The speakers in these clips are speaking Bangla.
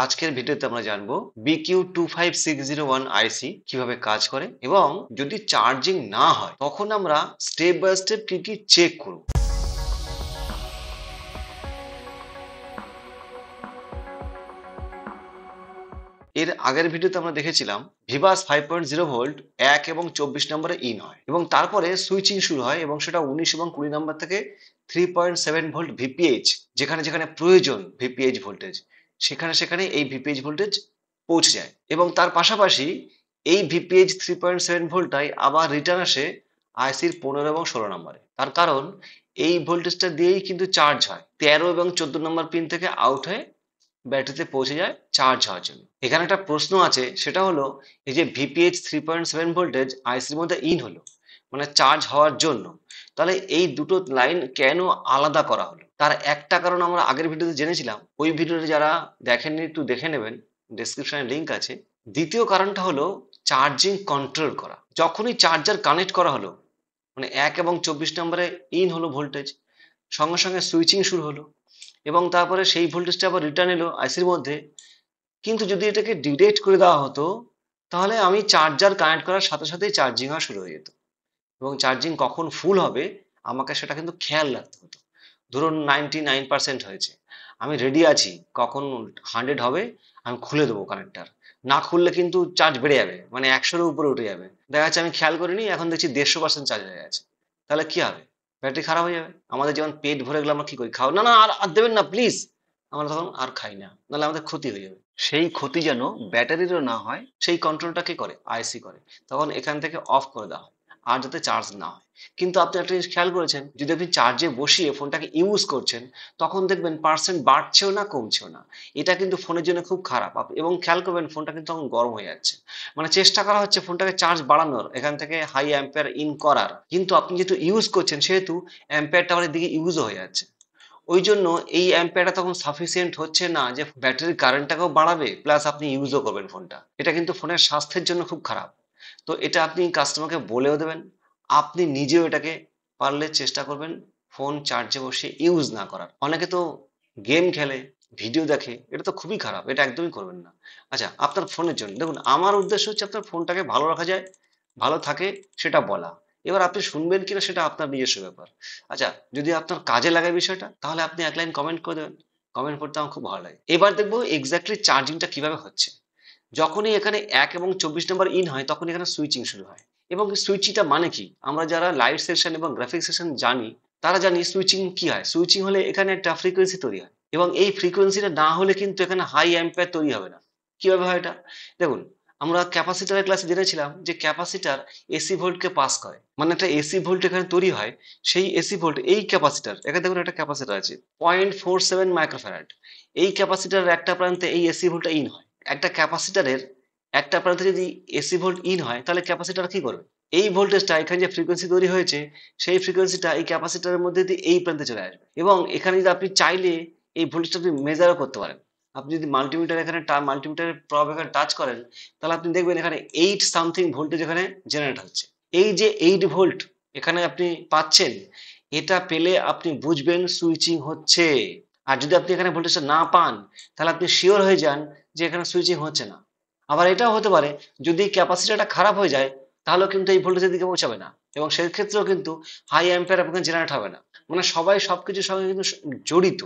আজকের ভিডিওতে আমরা জানবো BQ25601 আইসি কিভাবে কাজ করে এবং যদি চার্জিং না হয় তখন আমরা স্টেপ বাই স্টেপ কি কি চেক করব। এর আগের ভিডিওতে আমরা দেখেছিলাম ভিভাস 5.0 ভোল্ট 1 এবং 24 নম্বরে ইন হয় এবং তারপরে সুইচিং শুরু হয় এবং সেটা 19 এবং 20 নম্বর থেকে 3.7 ভোল্ট ভিপিএইচ যেখানে যেখানে প্রয়োজন ভিপিএইচ ভোল্টেজ সেখানে সেখানে এই ভিপিএইচ ভোল্টেজ পৌঁছে যায় এবং তার পাশাপাশি এই ভিপিএইচ 3.7 ভোল্টটাই আবার রিটার্ন আসে আইসির 15 এবং 16 নম্বরে। তার কারণ এই ভোল্টেজটা দিয়েই কিন্তু চার্জ হয়, 13 এবং 14 নম্বর পিন থেকে আউট হয়ে ব্যাটারিতে পৌঁছে যায় চার্জ হওয়ার জন্য। এখানে একটা প্রশ্ন আছে, সেটা হলো এই যে ভিপিএইচ 3.7 ভোল্টেজ আইসির মধ্যে ইন হলো মানে চার্জ হওয়ার জন্য, তাহলে এই দুটো লাইন কেন আলাদা করা হলো? তার একটা কারণ আমরা আগের ভিডিওতে জেনেছিলাম, ওই ভিডিওতে যারা দেখেননি একটু দেখে নেবেন, ডেসক্রিপশনে লিংক আছে। দ্বিতীয় কারণটা হলো চার্জিং কন্ট্রোল করা। যখনই চার্জার কানেক্ট করা হলো মানে 1 এবং 24 নম্বরে ইন হলো ভোল্টেজ, সঙ্গে সঙ্গে সুইচিং শুরু হলো এবং তারপরে সেই ভোল্টেজটা আবার রিটার্ন এলো আইসির মধ্যে। কিন্তু যদি এটাকে ডিরেক্ট করে দেওয়া হতো তাহলে আমি চার্জার কানেক্ট করার সাথে সাথেই চার্জিং হওয়া শুরু হয়ে যেত এবং চার্জিং কখন ফুল হবে আমাকে সেটা কিন্তু খেয়াল রাখতে হতো। ধরুন 99% হয়েছে, আমি রেডি আছি, কখন 100 হবে আমি খুলে দেবো কানেক্টার। না খুললে কিন্তু চার্জ বেড়ে যাবে, মানে 100-এর উপরে উঠে যাবে। দেখা যাচ্ছে আমি খেয়াল করিনি, এখন দেখছি 150% চার্জ হয়ে গেছে। তাহলে কি হবে? ব্যাটারি খারাপ হয়ে যাবে। আমাদের যেমন পেট ভরে গেলে আমরা কি করি, খাও না না আর আর দেবেন না প্লিজ, আমরা তখন আর খাই না, নাহলে আমাদের ক্ষতি হয়ে যাবে। সেই ক্ষতি যেন ব্যাটারিরও না হয় সেই কন্ট্রোলটা কে করে? আইসি করে। তখন এখান থেকে অফ করে দেওয়া হয় আর যাতে চার্জ না হয়। কিন্তু আপনি একটা জিনিস খেয়াল করেছেন, যদি আপনি চার্জে বসিয়ে ফোনটাকে ইউজ করছেন তখন দেখবেন পার্সেন্ট বাড়ছেও না কমছেও না। এটা কিন্তু ফোনের জন্য খুব খারাপ। এবং খেয়াল করবেন ফোনটা কিন্তু তখন গরম হয়ে যাচ্ছে, মানে চেষ্টা করা হচ্ছে ফোনটাকে চার্জ বাড়ানোর, এখান থেকে হাই অ্যাম্পিয়ার ইন করার, কিন্তু আপনি যেহেতু ইউজ করছেন সেহেতু অ্যাম্পিয়ার টাওয়ারের দিকে ইউজও হয়ে যাচ্ছে। ওই জন্য এই অ্যাম্পিয়ারটা তখন সাফিসিয়েন্ট হচ্ছে না যে ব্যাটারির কারেন্টটাকেও বাড়াবে প্লাস আপনি ইউজও করবেন ফোনটা। এটা কিন্তু ফোনের স্বাস্থ্যের জন্য খুব খারাপ। তো এটা আপনি কাস্টমারকে বলেও দেবেন, আপনি নিজেও এটাকে পারলে চেষ্টা করবেন ফোন চার্জে বসিয়ে ইউজ না করার। অনেকে তো গেম খেলে, ভিডিও দেখে, এটা তো খুবই খারাপ, এটা একদমই করবেন না। আচ্ছা, আপনার ফোনের জন্য দেখুন, আমার উদ্দেশ্য হচ্ছে আপনার ফোনটাকে ভালো রাখা যায়, ভালো থাকে সেটা বলা। এবার আপনি শুনবেন কিনা সেটা আপনার নিজস্ব ব্যাপার। আচ্ছা, যদি আপনার কাজে লাগে বিষয়টা তাহলে আপনি এক লাইন কমেন্ট করে দেবেন। কমেন্ট করতে আমার খুব ভালো লাগে। এবার দেখবো এক্স্যাক্টলি চার্জিংটা কিভাবে হচ্ছে। যখনই এখানে 1 এবং 24 নম্বর ইন হয় তখন এখানে সুইচিং শুরু হয়। এবং সুইচিংটা মানে কি, আমরা যারা লাইভ সেশন এবং গ্রাফিক সেশন জানি তারা জানি সুইচিং কি হয়। সুইচিং হলে এখানে একটা ফ্রিকোয়েন্সি তৈরি হয় এবং এই ফ্রিকোয়েন্সিটা না হলে কিন্তু এখানে হাই অ্যাম্পিয়ার তৈরি হবে না। কিভাবে হয় এটা? দেখুন, আমরা ক্যাপাসিটরের ক্লাসে জেনেছিলাম যে ক্যাপাসিটার এসি ভোল্টকে পাস করে, মানে একটা এসি ভোল্ট এখানে তৈরি হয়। সেই এসি ভোল্ট এই ক্যাপাসিটার, এখানে দেখুন একটা ক্যাপাসিটার আছে 0.47 মাইক্রোফ্যারাড। এই ক্যাপাসিটারের একটা প্রান্তে এই এসি ভোল্টটা ইন হয়। একটা ক্যাপাসিটারের একটা প্রান্তে যদি এসি ভোল্ট ইন হয় তাহলে ক্যাপাসিটার কি করবে? এই ভোল্টেজটা এখানে যে ফ্রিকোয়েন্সি তৈরি হয়েছে সেই ফ্রিকোয়েন্সিটা এই ক্যাপাসিটারের মধ্যে দিয়ে এই প্রান্তে চলে আসবে এবং এখানে যদি আপনি চাইলে এই ভোল্টেজটা আপনি মেজারও করতে পারেন। আপনি যদি মাল্টিমিটার এখানে মাল্টিমিটারের প্রব এখানে টাচ করেন তাহলে আপনি দেখবেন এখানে 8 সামথিং ভোল্টেজ এখানে জেনারেট হচ্ছে। এই যে 8 ভোল্ট এখানে আপনি পাচ্ছেন, এটা পেলে আপনি বুঝবেন সুইচিং হচ্ছে। আর যদি আপনি এখানে ভোল্টেজটা না পান তাহলে আপনি শিওর হয়ে যান যে এখানে সুইচিং হচ্ছে না। আবার এটাও হতে পারে যদি ক্যাপাসিটারটা খারাপ হয়ে যায় তাহলেও কিন্তু এই ভোল্টেজের দিকে পৌঁছাবে না এবং সেক্ষেত্রেও কিন্তু হাই অ্যাম্পিয়ার আপনাকে জেনারেট হবে না। মানে সবাই সবকিছুর সঙ্গে কিন্তু জড়িত।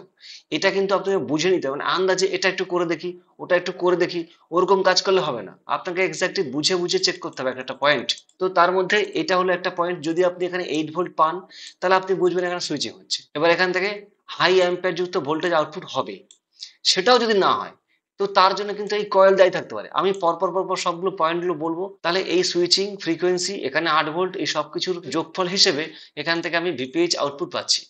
এটা কিন্তু আপনাকে বুঝে নিতে হবে, মানে আন্দাজে এটা একটু করে দেখি, ওটা একটু করে দেখি, ওরকম কাজ করলে হবে না। আপনাকে এক্স্যাক্টলি বুঝে বুঝে চেক করতে হবে একটা পয়েন্ট। তো তার মধ্যে এটা হলো একটা পয়েন্ট, যদি আপনি এখানে 8 ভোল্ট পান তাহলে আপনি বুঝবেন এখানে সুইচিং হচ্ছে। এবার এখান থেকে হাই অ্যাম্পিয়ার যুক্ত ভোল্টেজ আউটপুট হবে। সেটাও যদি না হয় তো তার জন্য কিন্তু এই কয়েল দায়ী থাকতে পারে। আমি পরপর পরপর সবগুলো পয়েন্টগুলো বলবো, তাহলে এই সুইচিং ফ্রিকোয়েন্সি এখানে 8 ভোল্ট এই সবকিছুর যোগফল হিসেবে এখান থেকে আমি ভিপিএইচ আউটপুট পাচ্ছি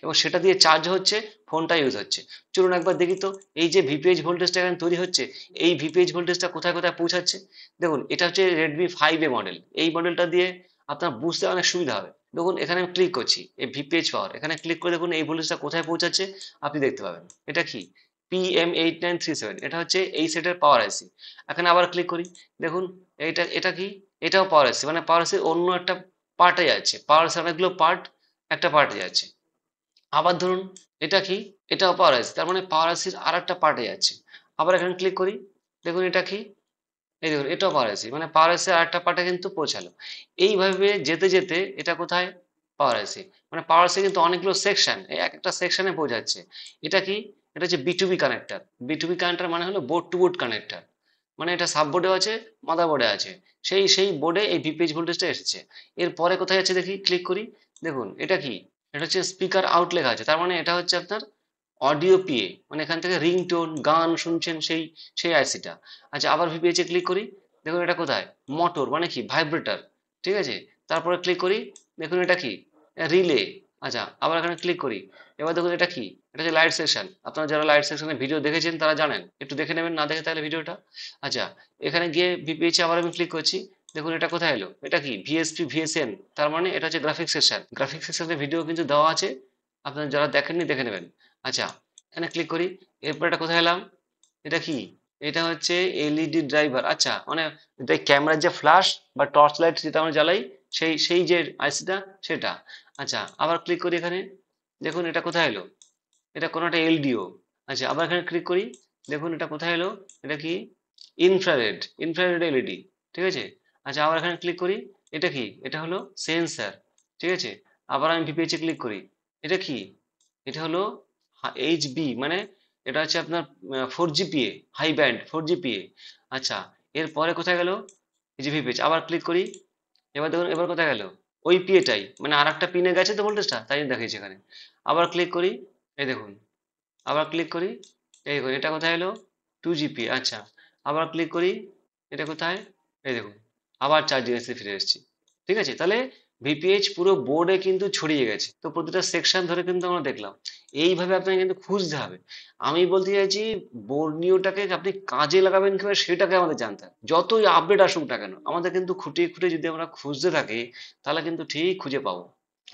এবং সেটা দিয়ে চার্জ হচ্ছে, ফোনটা ইউজ হচ্ছে। চলুন একবার দেখি তো এই যে ভিপিএইচ ভোল্টেজটা এখানে তৈরি হচ্ছে, এই ভিপিএইচ ভোল্টেজটা কোথায় কোথায় পৌঁছাচ্ছে। দেখুন, এটা হচ্ছে রেডমি 5A মডেল। এই মডেলটা দিয়ে আপনার বুঝতে অনেক সুবিধা হবে। দেখুন এখানে আমি ক্লিক করছি, এই ভিপিএইচ পাওয়ার এখানে ক্লিক করে দেখুন এই ভোল্টেজটা কোথায় পৌঁছাচ্ছে আপনি দেখতে পাবেন। এটা কি? PM8937, এটা হচ্ছে এই সেটের পাওয়ার আইসি। এখানে আবার ক্লিক করি, দেখুন এটা এটা কি? এটাও পাওয়ার আইসি, মানে পাওয়ার আইসি অন্য একটা পার্টে যাচ্ছে। পাওয়ার আইসি অনেকগুলো পার্ট একটা পার্টে যাচ্ছে। আবার ধরুন এটা কি? এটাও পাওয়ার আইসি, তার মানে পাওয়ার আইসির আর একটা পার্টে যাচ্ছে। আবার এখানে ক্লিক করি, দেখুন এটা কি, এই দেখুন এটাও পাওয়ার আইসি, মানে পাওয়ার আইসি আর একটা পার্টে কিন্তু পৌঁছালো। এইভাবে যেতে যেতে এটা কোথায়, পাওয়ার আইসি, মানে পাওয়ার আইসি কিন্তু অনেকগুলো সেকশন, এই এক একটা সেকশনে পৌঁছাচ্ছে। এটা কি, এটা হচ্ছে বিটুবি কানেক্টর। বিটুবি কানেক্টর মানে হলো বোর্ড টু বোর্ড কানেক্টর, মানে এটা সাববোর্ডে আছে, মাদারবোর্ডে আছে, সেই বোর্ডে এই ভিপিএইচ ভোল্টেজটা এসেছে। এরপরে কোথায় আছে দেখি, ক্লিক করি, দেখুন এটা কি, এটা হচ্ছে স্পিকার আউট লেখা আছে, তার মানে এটা হচ্ছে আপনার অডিও পিএ, মানে এখান থেকে রিংটোন গান শুনছেন সেই সেই আইসিটা। আচ্ছা আবার ভিপিএইচ এ ক্লিক করি, দেখুন এটা কোথায়, মোটর মানে কি ভাইব্রেটর, ঠিক আছে। তারপরে ক্লিক করি, দেখুন এটা কি, রিলে। আচ্ছা আবার এখানে ক্লিক করি, এবার দেখুন এটা কি, এটা হচ্ছে লাইট সেকশন। আপনারা যারা লাইট সেকশনের ভিডিও দেখেছেন তারা জানেন, একটু দেখে নেবেন, না দেখে তাহলে ভিডিওটা। আচ্ছা এখানে গিয়ে ভিপিএইচ এ আবার আমি ক্লিক করছি, দেখুন এটা কোথায় এলো, এটা কি ভিএসপি ভিএসএন, তার মানে এটা হচ্ছে গ্রাফিক সেকশন। গ্রাফিক সেকশনের ভিডিও কিন্তু দেওয়া আছে, আপনারা যারা দেখেননি দেখে নেবেন। আচ্ছা এখানে ক্লিক করি, এরপর এটা কোথায় এলাম, এটা কি, এটা হচ্ছে এলইডি ড্রাইভার। আচ্ছা মানে ক্যামেরার যে ফ্ল্যাশ বা টর্চ লাইট যেটা আমরা জ্বালাই, সেই যে আইসিটা সেটা। আচ্ছা আবার ক্লিক করি এখানে, দেখুন এটা কোথায় এলো, এটা কোনো একটা এলডিও। আচ্ছা আবার এখানে ক্লিক করি, দেখুন এটা কোথায় এলো, এটা কি, ইনফ্রারেড, ইনফ্রারেড এলইডি, ঠিক আছে। আচ্ছা আবার এখানে ক্লিক করি, এটা কি, এটা হলো সেন্সার, ঠিক আছে। আবার আমি ভিপিএইচ এ ক্লিক করি, এটা কি, এটা হলো এইচবি, মানে এটা হচ্ছে আপনার 4জিপিএ, হাই ব্যান্ড 4জিপিএ। আচ্ছা এরপরে কোথায় গেল, এই যে ভিপিএইচ, আবার ক্লিক করি, এবার দেখুন এবার কোথায় গেল, ওই পিএটাই, মানে আর একটা পিনে গেছে তো ভোল্টেজটা, তাই জন্য দেখাচ্ছি এখানে। আবার ক্লিক করি, এই দেখুন, আবার ক্লিক করি, এই দেখুন এটা কোথায় এলো, 2জিপি। আচ্ছা আবার ক্লিক করি, এটা কোথায়, এই দেখুন আবার চার্জিং এসে ফিরে এসেছি, ঠিক আছে। তাহলে ভিপিএইচ পুরো বোর্ডে কিন্তু ছড়িয়ে গেছে, তো প্রতিটা সেকশন ধরে কিন্তু আমরা দেখলাম। এইভাবে আপনাকে কিন্তু খুঁজতে হবে। আমি বলতে চাইছি বোর্নিওটাকে আপনি কাজে লাগাবেন কিভাবে সেটাকে আমাদের জানতে হবে। যতই আপডেট আসুক না কেন, আমাদের কিন্তু খুঁটিয়ে খুঁটিয়ে যদি আমরা খুঁজতে থাকি, তাহলে কিন্তু ঠিক খুঁজে পাবো।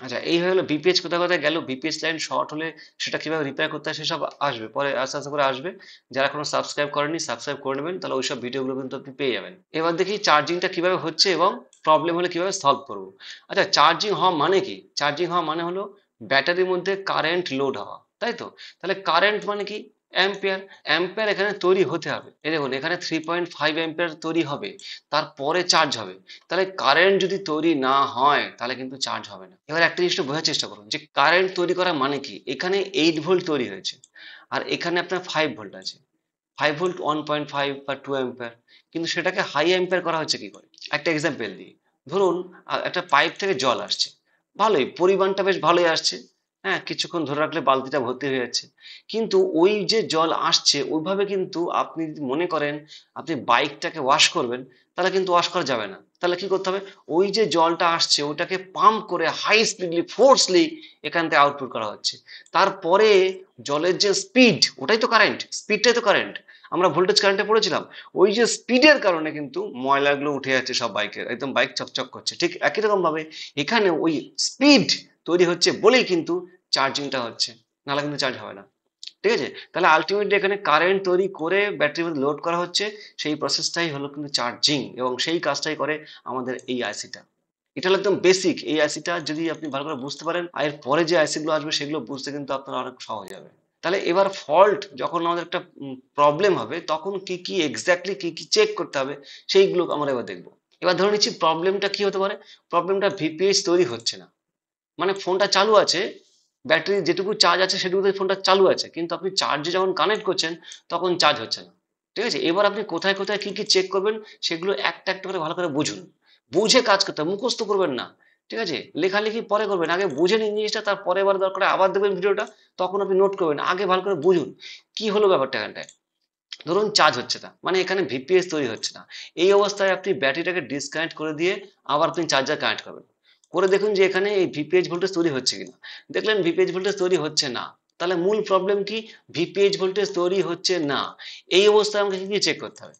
আচ্ছা এই হয়ে গেলো বিপিএইচ কোথায় কোথায় গেল, বিপিএইচ লাইন শর্ট হলে সেটা কিভাবে রিপেয়ার করতে হয় সেসব আসবে পরে, আস্তে আস্তে করে আসবে। যারা এখনো সাবস্ক্রাইব করেনি সাবস্ক্রাইব করে নেবেন, তাহলে ওইসব ভিডিওগুলো কিন্তু আপনি পেয়ে যাবেন। এবার দেখি চার্জিংটা কিভাবে হচ্ছে এবং প্রবলেম হলে কিভাবে সলভ করবো। আচ্ছা চার্জিং হওয়া মানে কি, চার্জিং হওয়া মানে হলো ব্যাটারির মধ্যে কারেন্ট লোড হওয়া, তাই তো। তাহলে কারেন্ট মানে কি, অ্যাম্পিয়ার। অ্যাম্পিয়ার এখানে তৈরি হতে হবে, এই দেখুন এখানে 3.5 অ্যাম্পিয়ার তৈরি হবে, তারপরে চার্জ হবে। তাহলে কারেন্ট যদি তৈরি না হয় তাহলে কিন্তু চার্জ হবে না। এবার একটা জিনিসটা বোঝার চেষ্টা করুন যে কারেন্ট তৈরি করা মানে কি, এখানে 8 ভোল্ট তৈরি হয়েছে, আর এখানে আপনার 5 ভোল্ট আছে, 5 ভোল্ট 1.5 বা 2 অ্যাম্পিয়ার, কিন্তু সেটাকে হাই অ্যাম্পিয়ার করা হচ্ছে কি করে। একটা এক্সাম্পল দিই, ধরুন একটা পাইপ থেকে জল আসছে, ভালোই পরিমাণটা বেশ ভালোই আসছে, হ্যাঁ কিছুক্ষণ ধরে রাখলে বালতিটা ভর্তি হয়ে যাচ্ছে। কিন্তু ওই যে জল আসছে ওইভাবে কিন্তু আপনি যদি মনে করেন আপনি বাইকটাকে ওয়াশ করবেন, তাহলে কিন্তু ওয়াশ করা যাবে না। তাহলে কি করতে হবে, ওই যে জলটা আসছে ওটাকে পাম্প করে হাই স্পিডলি ফোর্সলি এখান থেকে আউটপুট করা হচ্ছে। তারপরে জলের যে স্পিড, ওটাই তো কারেন্ট, স্পিডটাই তো কারেন্ট। আমরা ভোল্টেজ কারেন্টে পড়েছিলাম, ওই যে স্পিডের কারণে কিন্তু ময়লাগুলো উঠে যাচ্ছে সব বাইকের, একদম বাইক চকচক করছে। ঠিক একই রকম ভাবে এখানে ওই স্পিড তৈরি হচ্ছে বলেই কিন্তু চার্জিংটা হচ্ছে, নাহলে কিন্তু চার্জ হবে না, ঠিক আছে। তাহলে আলটিমেটলি এখানে কারেন্ট তৈরি করে ব্যাটারির মধ্যে লোড করা হচ্ছে, সেই প্রসেসটাই হলো কিন্তু চার্জিং, এবং সেই কাজটাই করে আমাদের এই আইসিটা। এটা হলো একদম বেসিক, এই আইসিটা যদি আপনি ভালো করে বুঝতে পারেন, এর পরে যে আইসি গুলো আসবে সেগুলো বুঝতে কিন্তু আপনার অনেক সহজ হবে। তাহলে এবার ফল্ট যখন আমাদের একটা প্রবলেম হবে তখন কি কি এক্স্যাক্টলি কি কি চেক করতে হবে সেইগুলো আমরা এবার দেখবো। এবার ধরে নিচ্ছি প্রবলেমটা কি হতে পারে, প্রবলেমটা ভিপিএইচ তৈরি হচ্ছে না, মানে ফোনটা চালু আছে, ব্যাটারি যেটুকু চার্জ আছে সেটুকুতে ফোনটা চালু আছে, কিন্তু আপনি চার্জে যখন কানেক্ট করছেন তখন চার্জ হচ্ছে না, ঠিক আছে। এবার আপনি কোথায় কোথায় কি কি চেক করবেন সেগুলো একটা একটা করে ভালো করে বুঝুন, বুঝে কাজ করতে হবে, মুখস্থ করবেন না, ঠিক আছে। লেখালেখি পরে করবেন, আগে বুঝে নিন জিনিসটা, তারপরে এবার দরকার আবার দেখবেন ভিডিওটা, তখন আপনি নোট করবেন, আগে ভালো করে বুঝুন কি হলো ব্যাপারটা এখানটায়। ধরুন চার্জ হচ্ছে না, মানে এখানে ভিপিএস তৈরি হচ্ছে না। এই অবস্থায় আপনি ব্যাটারিটাকে ডিসকানেক্ট করে দিয়ে আবার আপনি চার্জার কানেক্ট করবেন, করে দেখুন যে এখানে এই ভিপিএইচ ভোল্টেজ তৈরি হচ্ছে কিনা। দেখলেন ভিপিএইচ ভোল্টেজ তৈরি হচ্ছে না, তাহলে মূল প্রবলেম কি, ভিপিএইচ ভোল্টেজ তৈরি হচ্ছে না। এই অবস্থায় আমাকে কি চেক করতে হবে,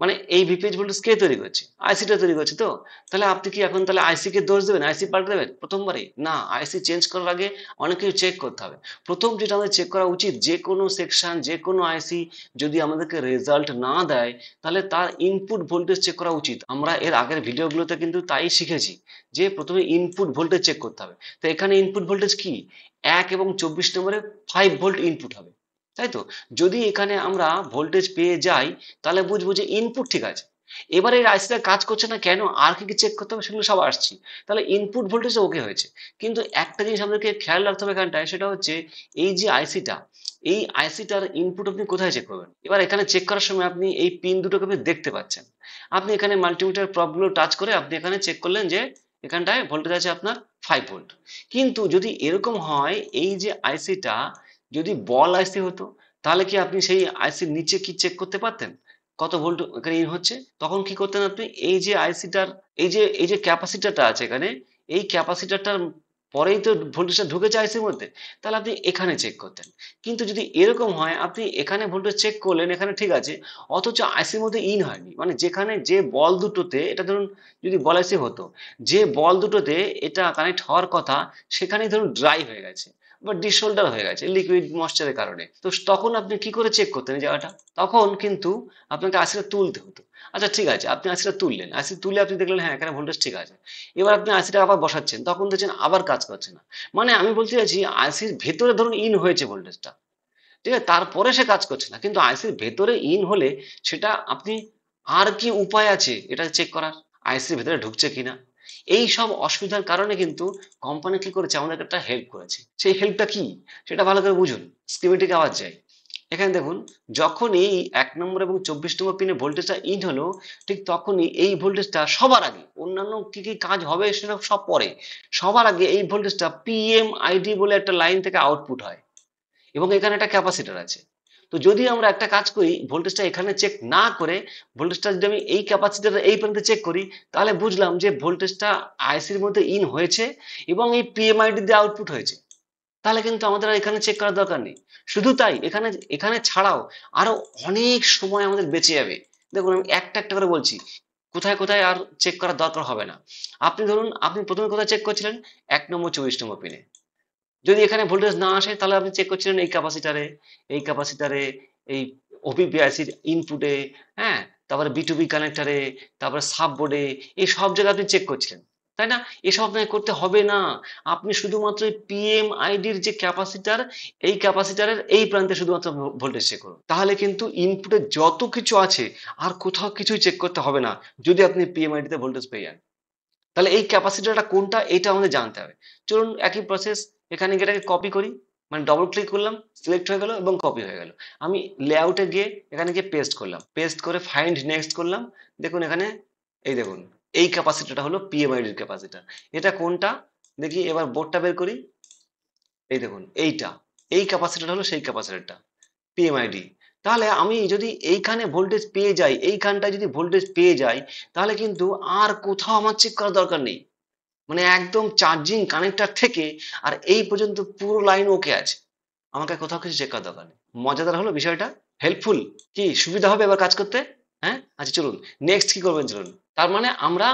মানে এই ভিপিএইচ ভোল্টেজ কে তৈরি করছে, আইসিটা তৈরি করছে তো। তাহলে আপনি কি এখন তাহলে আইসি কে দোষ দেবেন, আইসি পাল্টে দেবেন প্রথমবারই না, আইসি চেঞ্জ করার আগে অনেক কিছু চেক করতে হবে। প্রথম যেটা আমাদের চেক করা উচিত, যে কোনো সেকশন যে কোনো আইসি যদি আমাদেরকে রেজাল্ট না দেয়, তাহলে তার ইনপুট ভোল্টেজ চেক করা উচিত। আমরা এর আগের ভিডিওগুলোতে কিন্তু তাই শিখেছি যে প্রথমে ইনপুট ভোল্টেজ চেক করতে হবে। তো এখানে ইনপুট ভোল্টেজ কি, 1 এবং 24 নম্বরে 5 ভোল্ট ইনপুট হবে, তাই তো? যদি এখানে আমরা ভোল্টেজ পেয়ে যাই তাহলে বুঝবো যে ইনপুট ঠিক আছে। এবারে এই আইসিটা কাজ করছে না কেন, আর কি কি চেক করতে হবে সেগুলো সব আসছি। তাহলে ইনপুট ভোল্টেজ ওকে হয়েছে, কিন্তু একটা জিনিস আমাদেরকে খেয়াল রাখতে হবে এখানটায়, সেটা হচ্ছে এই যে আইসিটা, এই আইসিটার ইনপুট আপনি কোথায় চেক করবেন। এবার এখানে চেক করার সময় আপনি এই পিন দুটোকে আপনি দেখতে পাচ্ছেন। আপনি এখানে মাল্টিমিটার প্রবগুলো টাচ করে আপনি এখানে চেক করলেন যে এখানটায় ভোল্টেজ আছে আপনার 5 ভোল্ট। কিন্তু যদি এরকম হয় এই যে আইসিটা যদি বল আইসি হতো, তাহলে কি আপনি সেই আইসির নিচে কি চেক করতে পারতেন কত ভোল্ট এখানে ইন হচ্ছে? তখন কি করতেন আপনি, এই যে আইসিটার এই যে ক্যাপাসিটরটা আছে এখানে, এই ক্যাপাসিটরটার পরেই তো ভোল্টেজটা ঢুকেছে আইসির মধ্যে, তাহলে আপনি এখানে চেক করতেন। কিন্তু যদি এরকম হয় আপনি এখানে ভোল্টেজ চেক করলেন, এখানে ঠিক আছে, অথচ আইসির মধ্যে ইন হয়নি, মানে যেখানে যে বল দুটোতে, এটা ধরুন যদি বল আইসি হতো, যে বল দুটোতে এটা কানেক্ট হওয়ার কথা সেখানেই ধরুন ড্রাই হয়ে গেছে বা ডিসোল্ডার হয়ে গেছে লিকুইড ময়েশ্চারের কারণে, তো তখন আপনি কি করে চেক করতেন এই জায়গাটা? তখন কিন্তু আপনাকে আইসিটা তুলতে হতো। আচ্ছা ঠিক আছে, আপনি আইসিটা তুললেন, আইসি তুলে আপনি দেখলেন হ্যাঁ এখানে ভোল্টেজ ঠিক আছে। এবার আপনি আইসিটা আবার বসাচ্ছেন, তখন দেখছেন আবার কাজ করছে না। মানে আমি বলতে চাইছি আইসির ভেতরে ধরুন ইন হয়েছে ভোল্টেজটা, ঠিক আছে, তারপরে সে কাজ করছে না, কিন্তু আইসির ভেতরে ইন হলে সেটা আপনি, আর কি উপায় আছে এটা চেক করার আইসির ভেতরে ঢুকছে কিনা? এই সব অসুবিধার কারণে কিন্তু কোম্পানি কি করেছে, আমাদেরকে একটা হেল্প করেছে। সেই হেল্পটা কি সেটা ভালো করে বুঝুন। স্কিমেটিকে আবার যাই। এখানে দেখুন, যখন এই 1 নম্বর এবং 24 নম্বর পিনে ভোল্টেজটা ইন হলো, ঠিক তখনই এই ভোল্টেজটা সবার আগে, অন্যান্য কি কি কাজ হবে সেটা সব পরে, সবার আগে এই ভোল্টেজটা পিএমআইডি বলে একটা লাইন থেকে আউটপুট হয়, এবং এখানে একটা ক্যাপাসিটর আছে। তো যদি আমরা একটা কাজ করি, ভোল্টেজটা এখানে চেক না করে ভোল্টেজটা যদি আমি এই ক্যাপাসিটর এই প্রান্তে চেক করি, তাহলে বুঝলাম যে ভোল্টেজটা আইসির মধ্যে ইন হয়েছে এবং এই পিএমআইডি দিয়ে আউটপুট হয়েছে। তাহলে কিন্তু আমাদের আর এখানে চেক করার দরকার নেই। শুধু তাই, এখানে এখানে ছাড়াও আরো অনেক সময় আমাদের বেঁচে যাবে। দেখুন আমি একটা একটা করে বলছি, কোথায় কোথায় আর চেক করার দরকার হবে না। আপনি ধরুন আপনি প্রথমে কোথায় চেক করছিলেন, 1 নম্বর 24 নম্বর পিনে। যদি এখানে ভোল্টেজ না আসে তাহলে আপনি চেক করছিলেন এই ক্যাপাসিটারে, এই ক্যাপাসিটারে, এই ওপিপিআইসির ইনপুটে, হ্যাঁ, তারপরে বিটুবি কানেক্টরে, তারপরে সাব বোর্ডে, এই সব জায়গায় আপনি চেক করছিলেন, তাই না? এসব আপনাকে করতে হবে না। আপনি শুধুমাত্র পিএমআইডির যে ক্যাপাসিটার, এই ক্যাপাসিটারের এই প্রান্তে শুধুমাত্র ভোল্টেজ চেক করুন, তাহলে কিন্তু ইনপুটে যত কিছু আছে আর কোথাও কিছুই চেক করতে হবে না, যদি আপনি পিএমআইডি তে ভোল্টেজ পেয়ে যান। তাহলে এই ক্যাপাসিটরটা কোনটা এটা আমাদের জানতে হবে। চলুন একই প্রসেস, এখানে গিয়ে এটাকে কপি করি, মানে ডবল ক্লিক করলাম, সিলেক্ট হয়ে গেল এবং কপি হয়ে গেল। আমি লেআউটে গিয়ে এখানে গিয়ে পেস্ট করলাম, পেস্ট করে ফাইন্ড নেক্সট করলাম। দেখুন এখানে, এই দেখুন, এই ক্যাপাসিটরটা হলো পিএমআইডির ক্যাপাসিটর। এটা কোনটা দেখি, এবার বোর্ডটা বের করি। এই দেখুন এইটা, এই ক্যাপাসিটর হলো সেই ক্যাপাসিটরটা, পিএমআইডি। তাহলে আমি যদি এইখানে ভোল্টেজ পেয়ে যাই, এইখানটায় যদি ভোল্টেজ পেয়ে যাই, তাহলে কিন্তু আর কোথাও আমার চেক করার দরকার নেই। মানে একদম চার্জিং কানেক্টর থেকে আর এই পর্যন্ত পুরো লাইন ওকে আছে, আমাকে কোথাও কিছু চেক করার দরকার নেই। মজাদার হলো বিষয়টা, হেল্পফুল, কি সুবিধা হবে এবার কাজ করতে? হ্যাঁ, আচ্ছা চলুন নেক্সট কি করবেন চলুন। তার মানে আমরা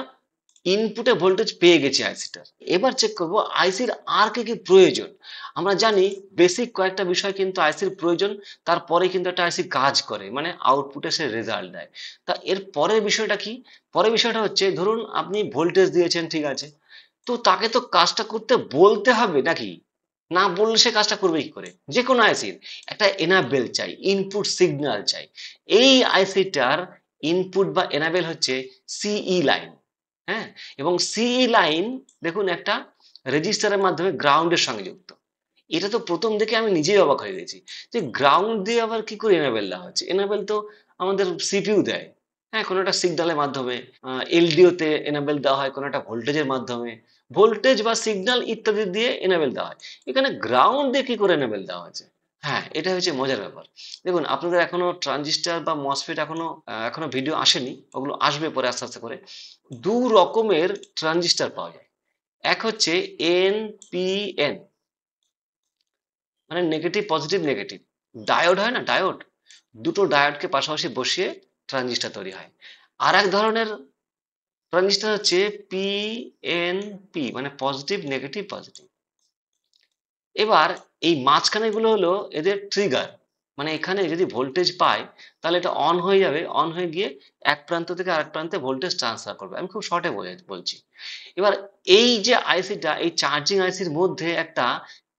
ইনপুটে ভোল্টেজ পেয়ে গেছি আইসিটার, এবার চেক করব আইসির আর কি কি প্রয়োজন। আমরা জানি বেসিক কয়েকটা বিষয় কিন্তু আইসির প্রয়োজন, তারপরে কিন্তু একটা আইসি কাজ করে, মানে আউটপুটে সে রেজাল্ট দেয়। তা এর পরের বিষয়টা কি? পরের বিষয়টা হচ্ছে, ধরুন আপনি ভোল্টেজ দিয়েছেন, ঠিক আছে, তো তাকে তো কাজটা করতে বলতে হবে নাকি? না বললে সে কাজটা করবে কি করে? যে কোনো আইসির একটা এনাবেল চাই, ইনপুট সিগন্যাল চাই। এই আইসিটার ইনপুট বা এনাবেল হচ্ছে সিই লাইন। হ্যাঁ, এবং সিই লাইন দেখুন একটা রেজিস্টারের মাধ্যমে গ্রাউন্ডের সঙ্গে যুক্ত। এটা তো প্রথম দেখে আমি নিজেই অবাক হয়ে গেছি, যে গ্রাউন্ড দিয়ে আবার কি করে এনাবেল দেওয়া হচ্ছে। এনাবেল তো আমাদের সিপিইউ দেয়, হ্যাঁ, কোনো একটা সিগন্যালের মাধ্যমে। এলডিও তে এনাবেল দেওয়া হয় কোনো একটা ভোল্টেজের মাধ্যমে, ভোল্টেজ বা সিগন্যাল ইত্যাদি দিয়ে এনাবেল দেওয়া হয়। এখানে গ্রাউন্ড দিয়ে কি করে এনাবেল দেওয়া হয়েছে? হ্যাঁ, এটা হচ্ছে মজার ব্যাপার। দেখুন আপনাদের এখনো ট্রানজিস্টর বা মসফেট এখনো ভিডিও আসেনি, ওগুলো আসবে পরে আস্তে আস্তে করে। দু রকমের ট্রানজিস্টর পাওয়া যায়। এক হচ্ছে এনপিএন, মানে নেগেটিভ পজিটিভ নেগেটিভ। ডায়োড হয় না, ডায়োড, দুটো ডায়োডকে পাশাপাশি বসিয়ে ট্রানজিস্টর তৈরি হয়। আর এক ধরনের ট্রানজিস্টর হচ্ছে পিএনপি, মানে পজিটিভ নেগেটিভ পজিটিভ। এবার এই মাঝখানে গুলো হলো এদের ট্রিগার, মানে এখানে যদি ভোল্টেজ পায় তাহলে এটা অন হয়ে যাবে, অন হয়ে গিয়ে এক প্রান্ত থেকে আরেক প্রান্তে ভোল্টেজ ট্রান্সফার করবে। আমি খুব শর্টে বলছি। এবার এই যে আইসিটা, এই চার্জিং আইসির মধ্যে একটা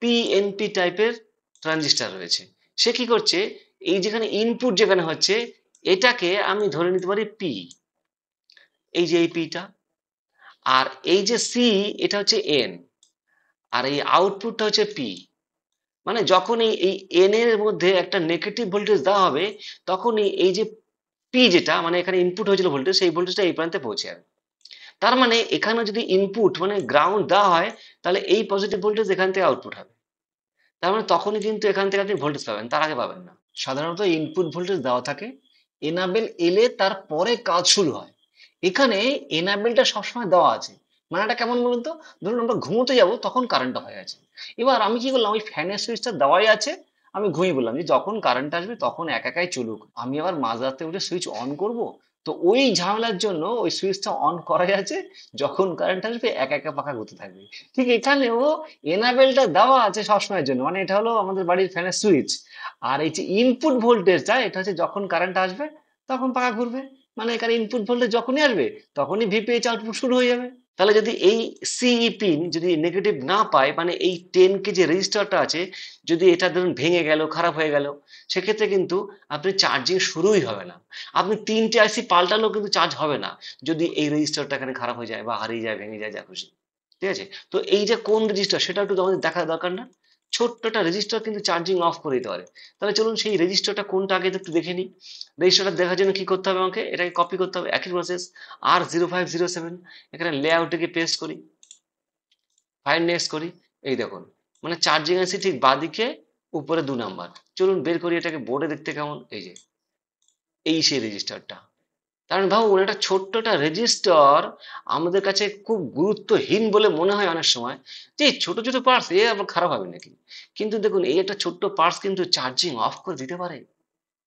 পিএনপি টাইপের ট্রানজিস্টর রয়েছে, সে কি করছে, এই যেখানে ইনপুট যেখানে হচ্ছে এটাকে আমি ধরে নিতে পারি পি, এই যে এই পিটা, আর এই যে সি এটা হচ্ছে এন, আর এই আউটপুটটা হচ্ছে পি। মানে যখন এই এন এর মধ্যে একটা নেগেটিভ ভোল্টেজ দেওয়া হবে, তখন এই যে পি যেটা মানে এখানে ইনপুট হয়েছিল ভোল্টেজ, সেই ভোল্টেজটা এই প্রান্তে পৌঁছে যাবে। তার মানে এখানে যদি ইনপুট মানে গ্রাউন্ড দেওয়া হয়, তাহলে এই পজিটিভ ভোল্টেজ এখান থেকে আউটপুট হবে। তার মানে তখনই কিন্তু এখান থেকে আপনি ভোল্টেজ পাবেন, তার আগে পাবেন না। সাধারণত ইনপুট ভোল্টেজ দেওয়া থাকে, এনাবেল এলে তারপরে কাজ শুরু হয়। এখানে এনাবেলটা সবসময় দেওয়া আছে। মানে এটা কেমন বলুন তো, ধরুন আমরা ঘুমোতে যাব তখন কারেন্টটা হয়ে আছে। এবার আমি কি করলাম, ওই ফ্যানের সুইচটা দেওয়াই আছে, আমি ঘুমিয়ে বললাম যে যখন কারেন্ট আসবে তখন একাই চলুক, আমি আবার মাঝরাতে উঠে সুইচ অন করব? তো ওই ঝামেলার জন্য ওই সুইচটা অন করাই আছে, যখন কারেন্ট আসবে একা একা পাখা ঘুরতে থাকবে। ঠিক এখানেও এনাবেলটা দেওয়া আছে সবসময়ের জন্য, মানে এটা হলো আমাদের বাড়ির ফ্যানের সুইচ। আর এই যে ইনপুট ভোল্টেজটা এটা হচ্ছে যখন কারেন্ট আসবে তখন পাখা ঘুরবে। মানে এখানে ইনপুট ভোল্টেজ যখনই আসবে তখনই ভিপিএইচ আউটপুট শুরু হয়ে যাবে। তাহলে যদি এই সিই পিন যদি নেগেটিভ না পায়, মানে এই 10 কে যে রেজিস্টারটা আছে, যদি এটা ধরুন ভেঙে গেল, খারাপ হয়ে গেল, সেক্ষেত্রে কিন্তু আপনি চার্জিং শুরুই হবে না। আপনি 3টে আইসি পাল্টালেও কিন্তু চার্জ হবে না, যদি এই রেজিস্টারটা এখানে খারাপ হয়ে যায় বা হারিয়ে যায়, ভেঙে যায়, যা খুশি। ঠিক আছে? তো এই যে কোন রেজিস্টার সেটা একটু আমাদের দেখা দরকার না? ছোট্ট একটা রেজিস্টার কিন্তু চার্জিং অফ করে দিতে পারে। তাহলে চলুন সেই রেজিস্টারটা কোনটা আগে একটু দেখে নিই। রেজিস্টারটা দেখার জন্য কি করতে হবে, আমাকে এটাকে কপি করতে হবে, একই প্রসেস। R0507 এখানে লেআউটে গিয়ে পেস্ট করি, ফাইল নেক্সট করি। এই দেখুন, মানে চার্জিং আছে ঠিক বাঁদিকে, উপরে 2 নাম্বার। চলুন বের করি এটাকে, বোর্ডে দেখতে কেমন, এই যে এই সেই রেজিস্টারটা। কারণ ভাবুন একটা ছোট্ট একটা রেজিস্টার আমাদের কাছে খুব গুরুত্বহীন বলে মনে হয় অনেক সময়, যে এই ছোট ছোট পার্টস এ আবার খারাপ হবে নাকি। কিন্তু দেখুন এই একটা ছোট্ট পার্টস কিন্তু চার্জিং অফ করে দিতে পারে।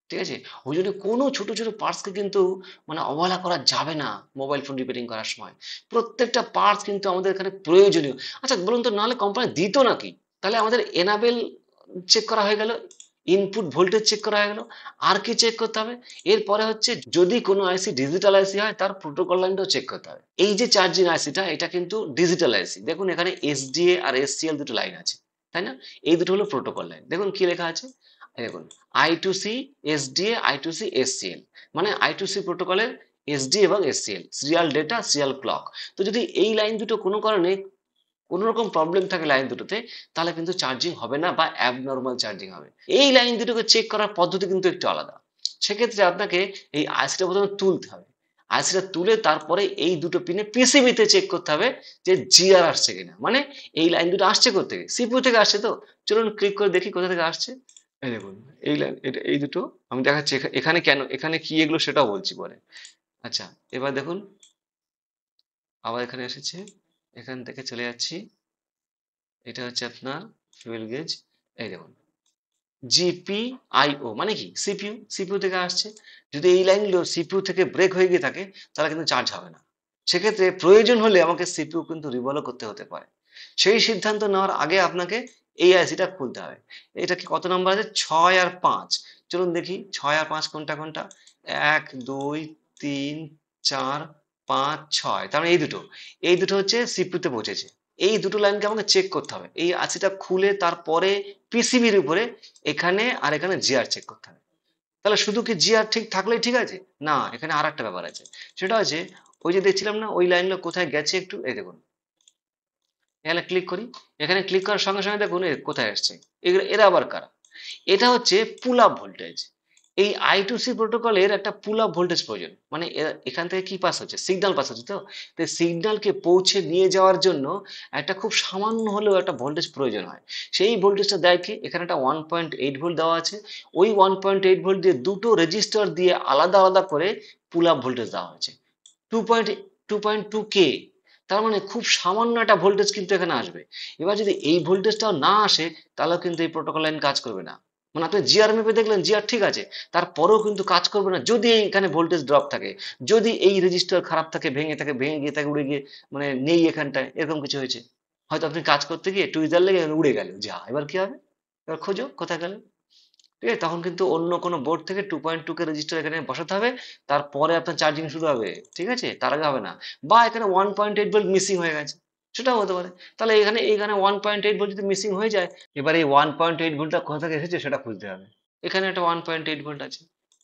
ঠিক আছে? ওই জন্য কোনো ছোট ছোট পার্টসকে কিন্তু মানে অবহেলা করা যাবে না মোবাইল ফোন রিপেয়ারিং করার সময়। প্রত্যেকটা পার্টস কিন্তু আমাদের এখানে প্রয়োজনীয়। আচ্ছা বলুন তো, নাহলে কোম্পানি দিত নাকি? তাহলে আমাদের এনাবেল চেক করা হয়ে গেল, ইনপুট ভোল্টেজ চেক করা হয়ে গেল, আর কি চেক করতে হবে? এরপরে হচ্ছে যদি কোনো আইসি ডিজিটাল আইসি হয় তার প্রোটোকল লাইনটাও চেক করতে হবে। এই যে চার্জিং আইসিটা এটা কিন্তু ডিজিটাল আইসি, দেখুন এখানে এসডিএ আর এসসিএল দুটো লাইন আছে, তাই না? এই দুটো হলো প্রোটোকল লাইন। দেখুন কি লেখা আছে, এই দেখুন I2C SDA I2C SCL, মানে I2C প্রোটোকলের এসডি এবং SCL, serial data serial clock. তো যদি এই লাইন দুটো কোনো কারণে কোনো রকম প্রবলেম থাকে লাইন দুটোতে, তাহলে কিন্তু চার্জিং হবে না বা অ্যাবনর্মাল চার্জিং হবে। এই লাইন দুটোকে চেক করার পদ্ধতি কিন্তু একটু আলাদা। সেক্ষেত্রে আপনাকে এই আইসিটা প্রথমে তুলতে হবে, আইসিটা তুলে তারপরে এই দুটো পিনে পিসিবিতে চেক করতে হবে যে জিআর আসছে কিনা। মানে এই লাইন দুটো আসছে কোথা থেকে, সিপিইউ থেকে আসছে। তো চলুন ক্লিক করে দেখি কোথা থেকে আসছে। এই দেখুন এই লাইন, এটা এই দুটো আমি দেখাচ্ছি। এখানে কেন, এখানে কি এগুলো সেটাও বলছি পরে। আচ্ছা, এবার দেখুন আবার এখানে এসেছে, এখান থেকে চলে যাচ্ছি। এটা হচ্ছে আপনার ফুয়েল গেজ। এই দেখুন জিপিআইও মানে কি সিপিইউ, সিপিইউ থেকে আসছে। যদি এই লাইনগুলো সিপিইউ থেকে ব্রেক হয়ে গিয়ে থাকে তাহলে কিন্তু চার্জ হবে না। সেক্ষেত্রে প্রয়োজন হলে আমাকে সিপিইউ কিন্তু রিভলও করতে হতে পারে। সেই সিদ্ধান্ত নেওয়ার আগে আপনাকে এই আইসিটা খুলতে হবে। এটা কি কত নম্বর আছে, 6 আর 5। চলুন দেখি 6 আর 5 কোনটা কোনটা। 1 2 3 4 5 6, তার মানে এই দুটো হচ্ছে সিপিইউতে পৌঁছেছে। এই দুটো লাইনকে আমাকে চেক করতে হবে। এই আইসিটা খুলে তারপরে পিসিবির উপরে এখানে আর এখানে জিআর চেক করতে হবে। তাহলে শুধু কি জিআর ঠিক থাকলেই ঠিক আছে? না, এখানে আর একটা ব্যাপার আছে। সেটা হচ্ছে ওই যে দেখছিলাম না ওই লাইনগুলো কোথায় গেছে, একটু এই দেখুন এখানে ক্লিক করি। এখানে ক্লিক করার সঙ্গে সঙ্গে দেখুন কোথায় আসছে। এগুলো এরা আবার কারা? এটা হচ্ছে পুল আপ ভোল্টেজ। এই I2C প্রোটোকলের একটা পুল আপ ভোল্টেজ প্রয়োজন, মানে এখান থেকে কি পাস হচ্ছে, সিগন্যাল পাস হচ্ছে। তো সিগন্যালকে পৌঁছে নিয়ে যাওয়ার জন্য একটা খুব সামান্য হলেও একটা ভোল্টেজ প্রয়োজন হয়। সেই ভোল্টেজটা দেয় কি, এখানে একটা 1.8 ভোল্ট দেওয়া আছে। ওই 1.8 ভোল্ট দিয়ে দুটো রেজিস্টার দিয়ে আলাদা আলাদা করে পুল আপ ভোল্টেজ দেওয়া হয়েছে 2.2 কে। তার মানে খুব সামান্য একটা ভোল্টেজ কিন্তু এখানে আসবে। এবার যদি এই ভোল্টেজটাও না আসে, তাহলেও কিন্তু এই প্রোটোকল লাইন কাজ করবে না। মানে আপনি জিআর মেপে দেখলেন জিআর ঠিক আছে, তারপরেও কিন্তু কাজ করবে না যদি এখানে ভোল্টেজ ড্রপ থাকে, যদি এই রেজিস্টার খারাপ থাকে, ভেঙে থাকে, ভেঙে গিয়ে থাকে, উড়ে গিয়ে মানে নেই এখানটায়, এরকম কিছু হয়েছে। হয়তো আপনি কাজ করতে গিয়ে টুইজার লেগে উড়ে গেল, যা এবার কি হবে? এবার খোঁজো কোথায় গেল। ঠিক আছে, তখন কিন্তু অন্য কোনো বোর্ড থেকে 2.2 কে রেজিস্টার এখানে বসাতে হবে, তারপরে আপনার চার্জিং শুরু হবে। ঠিক আছে, তার আগে হবে না। বা এখানে 1.8 ভোল্ট মিসিং হয়ে গেছে, সেটাও হতে পারে। তাহলে এখানে 1.8 ভোল্ট যদি মিসিং হয়ে যায়, এবার এই 1.8 ভোল্টটা কোথা থেকে এসেছে সেটা খুঁজতে হবে। এখানে একটা 1.8 ভোল্ট আছে,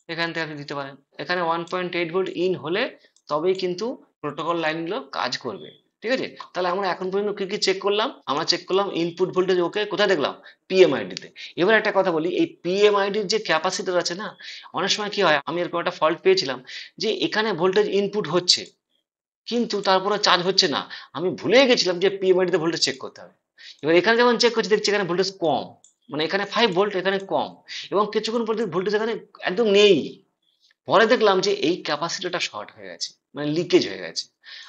এখান থেকে আপনি দিতে পারেন। এখানে 1.8 ভোল্ট ইন হলে তবেই কিন্তু প্রোটোকল লাইনগুলো কাজ করবে। ঠিক আছে, তাহলে আমরা এখন পর্যন্ত কি কি চেক করলাম? আমরা চেক করলাম ইনপুট ভোল্টেজ ওকে, কোথায় দেখলাম? পিএমআইডি তে। এবার একটা কথা বলি, এই পিএমআইডির যে ক্যাপাসিটর আছে না, অনেক সময় কি হয়, আমি এরকম একটা ফল্ট পেয়েছিলাম যে এখানে ভোল্টেজ ইনপুট হচ্ছে কিন্তু তারপরে চার্জ হচ্ছে না। আমি ভুলে গেছিলাম যে পিএমআইডি তে ভোল্টেজ চেক করতে হবে। এবার এখানে যখন চেক করছি দেখছি এখানে ভোল্টেজ কম, মানে এখানে 5 ভোল্ট, এখানে কম, এবং কিছুক্ষণ পর ভোল্টেজ এখানে একদম নেই। পরে দেখলাম যে এই ক্যাপাসিটরটা শর্ট হয়ে গেছে, মানে লিকেজ হয়ে গেছে।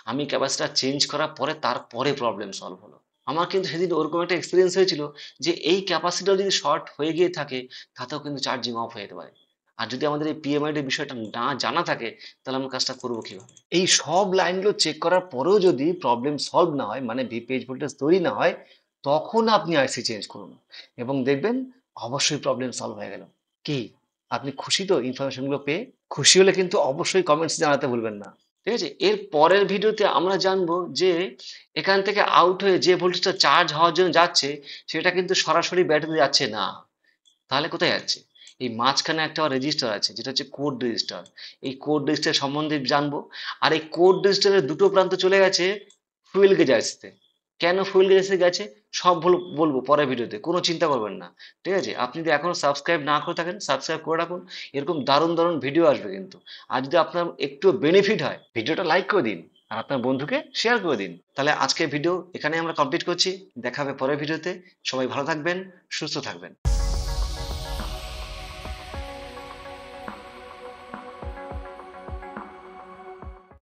আমি ক্যাপাসিটর চেঞ্জ করার পরে তারপরে প্রবলেম সলভ হলো। আমার কিন্তু সেদিন ওরকম একটা এক্সপিরিয়েন্স হয়েছিল যে এই ক্যাপাসিটর যদি শর্ট হয়ে গিয়ে থাকে তাতেও কিন্তু চার্জিং অফ হয়ে যেতে পারে। আর যদি আমাদের এই পিএমআইডি বিষয়টা না জানা থাকে তাহলে আমরা কাজটা করবো কিভাবে? এই সব লাইনগুলো চেক করার পরেও যদি প্রবলেম সলভ না হয়, মানে ভিপিএইচ ভোল্টেজ তৈরি না হয়, তখন আপনি আইসি চেঞ্জ করুন এবং দেখবেন অবশ্যই প্রবলেম সলভ হয়ে গেল। কি আপনি খুশি তো ইনফরমেশন গুলো পেয়ে? খুশি হলে কিন্তু অবশ্যই কমেন্টস জানাতে ভুলবেন না। ঠিক আছে, এর পরের ভিডিওতে আমরা জানবো যে এখান থেকে আউট হয়ে যে ভোল্টেজটা চার্জ হওয়ার জন্য যাচ্ছে সেটা কিন্তু সরাসরি ব্যাটারিতে যাচ্ছে না। তাহলে কোথায় যাচ্ছে? এই মাঝখানে একটা রেজিস্টার আছে যেটা হচ্ছে কোড রেজিস্টার। এই কোড রেজিস্টার সম্বন্ধে জানবো। আর এই কোড রেজিস্টারের দুটো প্রান্ত চলে গেছে ফুয়েল গেজ আইসিতে। কেন ফুয়েল গেজ আইসিতে গেছে সব বলবো পরের ভিডিওতে, কোনো চিন্তা করবেন না। ঠিক আছে, আপনি যদি এখনো সাবস্ক্রাইব না করে থাকেন সাবস্ক্রাইব করে রাখুন। এরকম দারুণ দারুণ ভিডিও আসবে কিন্তু। আর যদি আপনার একটু বেনিফিট হয় ভিডিওটা লাইক করে দিন আর আপনার বন্ধুকে শেয়ার করে দিন। তাহলে আজকের ভিডিও এখানে আমরা কমপ্লিট করছি। দেখা হবে পরের ভিডিওতে। সবাই ভালো থাকবেন, সুস্থ থাকবেন।